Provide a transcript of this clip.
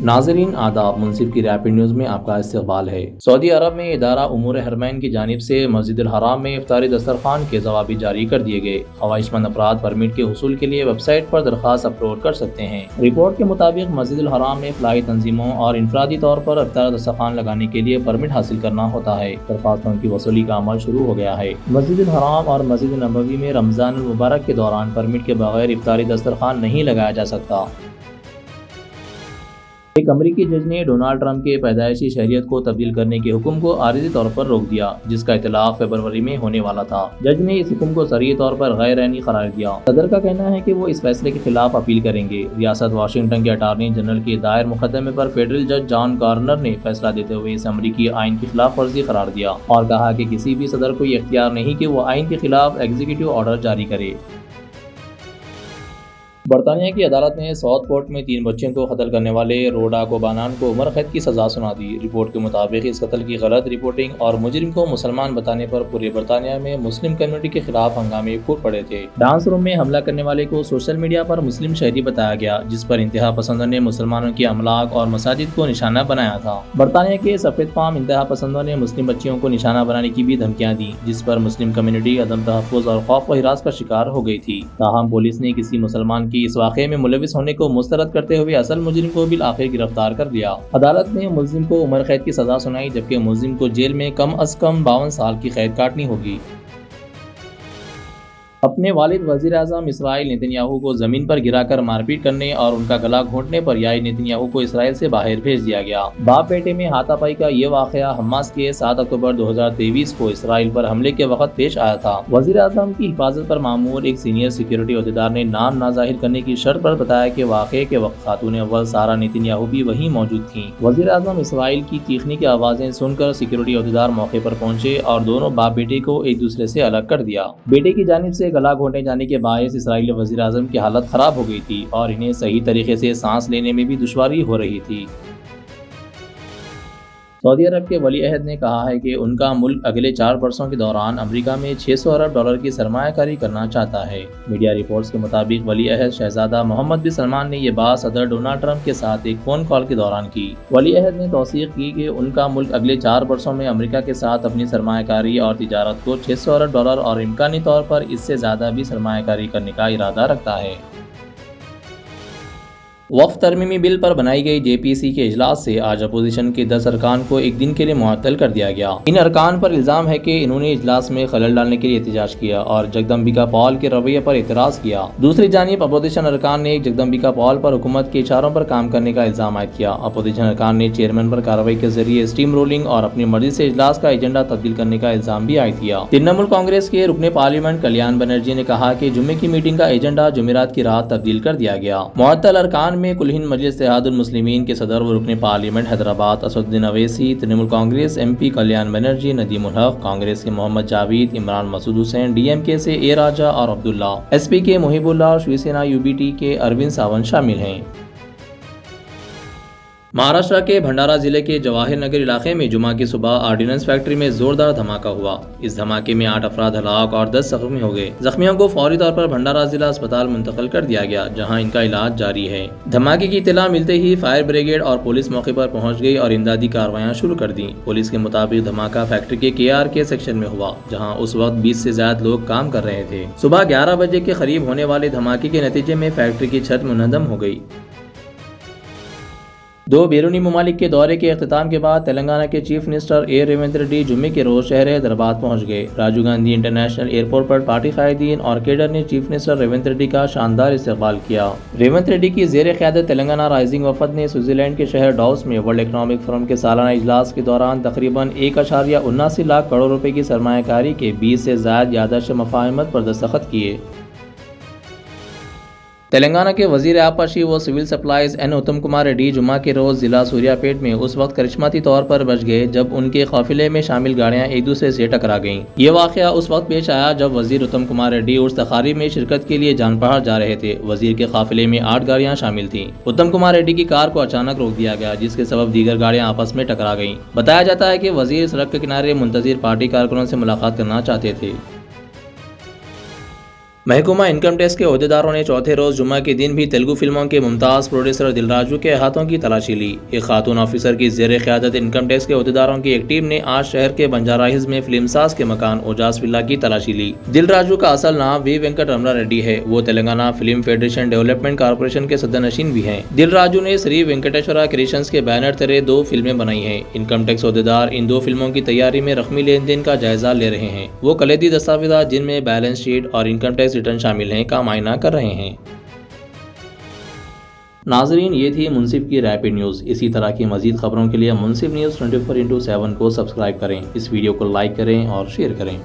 ناظرین آداب، منصف کی ریپڈ نیوز میں آپ کا استقبال ہے۔ سعودی عرب میں ادارہ امور حرمین کی جانب سے مسجد الحرام میں افطاری دسترخوان کے ضوابط جاری کر دیے گئے۔ خواہش مند افراد پرمٹ کے حصول کے لیے ویب سائٹ پر درخواست اپلوڈ کر سکتے ہیں۔ رپورٹ کے مطابق مسجد الحرام میں فلاحی تنظیموں اور انفرادی طور پر افطار دسترخوان لگانے کے لیے پرمٹ حاصل کرنا ہوتا ہے۔ درخواستوں کی وصولی کا عمل شروع ہو گیا ہے۔ مسجد الحرام اور مسجد نبوی میں رمضان المبارک کے دوران پرمٹ کے بغیر افطاری دسترخوان نہیں لگایا جا سکتا۔ ایک امریکی جج نے ڈونلڈ ٹرمپ کے پیدائشی شہریت کو تبدیل کرنے کے حکم کو عارضی طور پر روک دیا، جس کا اطلاق فروری میں ہونے والا تھا۔ جج نے اس حکم کو صریح طور پر غیر عینی قرار دیا۔ صدر کا کہنا ہے کہ وہ اس فیصلے کے خلاف اپیل کریں گے۔ ریاست واشنگٹن کے اٹارنی جنرل کے دائر مقدمے پر فیڈرل جج جان گارنر نے فیصلہ دیتے ہوئے اس امریکی آئین کی خلاف ورزی قرار دیا اور کہا کہ کسی بھی صدر کو یہ اختیار نہیں کہ وہ آئین کے خلاف ایگزیکٹو آرڈر جاری کرے۔ برطانیہ کی عدالت نے ساؤتھ پورٹ میں 3 بچوں کو قتل کرنے والے روڈا کوبانان کو عمر قید کی سزا سنا دی۔ رپورٹ کے مطابق اس قتل کی غلط رپورٹنگ اور مجرم کو مسلمان بتانے پر پورے برطانیہ میں مسلم کمیونٹی کے خلاف ہنگامے پھوٹ پڑے تھے۔ ڈانس روم میں حملہ کرنے والے کو سوشل میڈیا پر مسلم شہری بتایا گیا، جس پر انتہا پسندوں نے مسلمانوں کی املاک اور مساجد کو نشانہ بنایا تھا۔ برطانیہ کے سفید فام انتہا پسندوں نے مسلم بچیوں کو نشانہ بنانے کی بھی دھمکیاں دیں، جس پر مسلم کمیونٹی عدم تحفظ اور خوف و ہراس کا شکار ہو گئی تھی۔ تاہم پولیس نے کسی مسلمان کی اس واقعے میں ملوث ہونے کو مسترد کرتے ہوئے اصل مجرم کو بالآخر گرفتار کر لیا۔ عدالت نے ملزم کو عمر قید کی سزا سنائی، جبکہ ملزم کو جیل میں کم از کم 52 سال کی قید کاٹنی ہوگی۔ اپنے والد وزیر اعظم اسرائیل نیتن یاہو کو زمین پر گرا کر مار پیٹ کرنے اور ان کا گلا گھونٹنے پر یائر نیتن یاہو کو اسرائیل سے باہر بھیج دیا گیا۔ باپ بیٹے میں ہاتھا پائی کا یہ واقعہ حماس کے 7 اکتوبر 2023 کو اسرائیل پر حملے کے وقت پیش آیا تھا۔ وزیر اعظم کی حفاظت پر مامور ایک سینئر سیکیورٹی عہدیدار نے نام نہ ظاہر کرنے کی شرط پر بتایا کہ واقعے کے وقت خاتون اول سارہ نیتن یاہو بھی وہیں موجود تھیں۔ وزیر اعظم اسرائیل کی چیخنے کی آوازیں سن کر سیکیورٹی عہدیدار موقع پر پہنچے اور دونوں باپ بیٹے کو ایک دوسرے سے الگ کر دیا۔ بیٹے کی جانب سے گلا گھونٹے جانے کے باعث اسرائیلی وزیر اعظم کی حالت خراب ہو گئی تھی اور انہیں صحیح طریقے سے سانس لینے میں بھی دشواری ہو رہی تھی۔ سعودی عرب کے ولی عہد نے کہا ہے کہ ان کا ملک اگلے 4 برسوں کے دوران امریکہ میں $600 ارب کی سرمایہ کاری کرنا چاہتا ہے۔ میڈیا رپورٹس کے مطابق ولی عہد شہزادہ محمد بن سلمان نے یہ بات صدر ڈونلڈ ٹرمپ کے ساتھ ایک فون کال کے دوران کی۔ ولی عہد نے توثیق کی کہ ان کا ملک اگلے 4 برسوں میں امریکہ کے ساتھ اپنی سرمایہ کاری اور تجارت کو $600 ارب اور امکانی طور پر اس سے زیادہ بھی سرمایہ کاری کرنے کا ارادہ رکھتا ہے۔ وقف ترمیمی بل پر بنائی گئی جے پی سی کے اجلاس سے آج اپوزیشن کے 10 ارکان کو ایک دن کے لیے معطل کر دیا گیا۔ ان ارکان پر الزام ہے کہ انہوں نے اجلاس میں خلل ڈالنے کے لیے احتجاج کیا اور جگدمبکا پال کے رویے پر اعتراض کیا۔ دوسری جانب اپوزیشن ارکان نے جگدمبکا پال پر حکومت کے اشاروں پر کام کرنے کا الزام عائد کیا۔ اپوزیشن ارکان نے چیئرمین پر کارروائی کے ذریعے اسٹیم رولنگ اور اپنی مرضی سے اجلاس کا ایجنڈا تبدیل کرنے کا الزام بھی عائد کیا۔ ترنمول کانگریس کے رکن پارلیمنٹ کلیان بنرجی نے کہا کہ جمعے کی میٹنگ کا ایجنڈا جمعرات کی رات تبدیل کر دیا گیا۔ معطل ارکان میں کل ہند مجلس اتحاد المسلمین کے صدر و رکن پارلیمنٹ حیدرآباد اسد الدین اویسی، ترنمول کانگریس ایم پی کلیان بنرجی، ندیم الحق، کانگریس کے محمد جاوید، عمران مسعود حسین، ڈی ایم کے سے اے راجہ اور عبداللہ، ایس پی کے محب اللہ اور Shiv Sena you B T کے اروند ساونت شامل ہیں۔ مہاراشٹر کے بھنڈارا ضلع کے جواہر نگر علاقے میں جمعہ کی صبح آرڈیننس فیکٹری میں زوردار دھماکہ ہوا۔ اس دھماکے میں 8 افراد ہلاک اور 10 زخمی ہو گئے۔ زخمیوں کو فوری طور پر بھنڈارا ضلع اسپتال منتقل کر دیا گیا، جہاں ان کا علاج جاری ہے۔ دھماکے کی اطلاع ملتے ہی فائر بریگیڈ اور پولیس موقع پر پہنچ گئی اور امدادی کارروائیاں شروع کر دیں۔ پولیس کے مطابق دھماکہ فیکٹری کے KRK سیکشن میں ہوا، جہاں اس وقت 20 سے زیادہ لوگ کام کر رہے تھے۔ صبح 11 بجے کے قریب ہونے والے دھماکے کے نتیجے میں فیکٹری کی چھت منہدم ہو گئی۔ 2 بیرونی ممالک کے دورے کے اختتام کے بعد تلنگانہ کے chief minister A Revanth Reddy جمعے کے روز شہر حیدرآباد پہنچ گئے۔ راجیو گاندھی انٹرنیشنل ایئرپورٹ پر پارٹی قائدین اور کیڈر نے چیف منسٹر ریونت ریڈی کا شاندار استقبال کیا۔ ریونت ریڈی کی زیر قیادت تلنگانہ رائزنگ وفد نے سوئٹزرلینڈ کے شہر ڈاووس میں ورلڈ اکنامک فورم کے سالانہ اجلاس کے دوران تقریباً 1.79 لاکھ کروڑ روپے کی سرمایہ کاری کے 20 سے زائد یادداشت مفاہمت پر دستخط کیے۔ تلنگانہ کے وزیر آبپاشی و سول سپلائز این اتم کمار ریڈی جمعہ کے روز ضلع سوریا پیٹ میں اس وقت کرشماتی طور پر بچ گئے جب ان کے قافلے میں شامل گاڑیاں ایک دوسرے سے ٹکرا گئیں۔ یہ واقعہ اس وقت پیش آیا جب وزیر اتم کمار ریڈی عرس تقاریب میں شرکت کے لیے جان پہاڑ جا رہے تھے۔ وزیر کے قافلے میں 8 گاڑیاں شامل تھیں۔ اتم کمار ریڈی کی کار کو اچانک روک دیا گیا، جس کے سبب دیگر گاڑیاں آپس میں ٹکرا گئیں۔ بتایا جاتا ہے کہ وزیر سڑک کے کنارے منتظر پارٹی کارکنوں سے ملاقات کرنا چاہتے تھے۔ محکمہ انکم ٹیکس کے عہدیداروں نے چوتھے روز جمعہ کے دن بھی تیلگو فلموں کے ممتاز پروڈیوسر دل راجو کے ہاتھوں کی تلاشی لی۔ ایک خاتون آفیسر کی زیر قیادت انکم ٹیکس کے عہدیداروں کی ایک ٹیم نے آج شہر کے بنجارا ہلز میں فلم ساز کے مکان اوجاس ولا کی تلاشی لی۔ دل راجو کا اصل نام وی وینکٹ رمنا ریڈی ہے۔ وہ Telangana film federation development corporation کے صدر نشین بھی ہیں۔ دل راجو نے سری وینکٹیشورا کریشنز کے بینر تلے 2 فلمیں بنائی ہیں۔ انکم ٹیکس عہدیدار ان 2 فلموں کی تیاری میں رقمی لین دین کا جائزہ لے رہے ہیں۔ وہ کلیدی دستاویزات جن میں بیلنس شیٹ اور انکم ٹیکس ریٹرن شامل ہیں کا معائنہ کر رہے ہیں۔ ناظرین، یہ تھی منصف کی ریپڈ نیوز۔ اسی طرح کی مزید خبروں کے لیے منصف نیوز 24/7 کو سبسکرائب کریں۔ اس ویڈیو کو لائک کریں اور شیئر کریں۔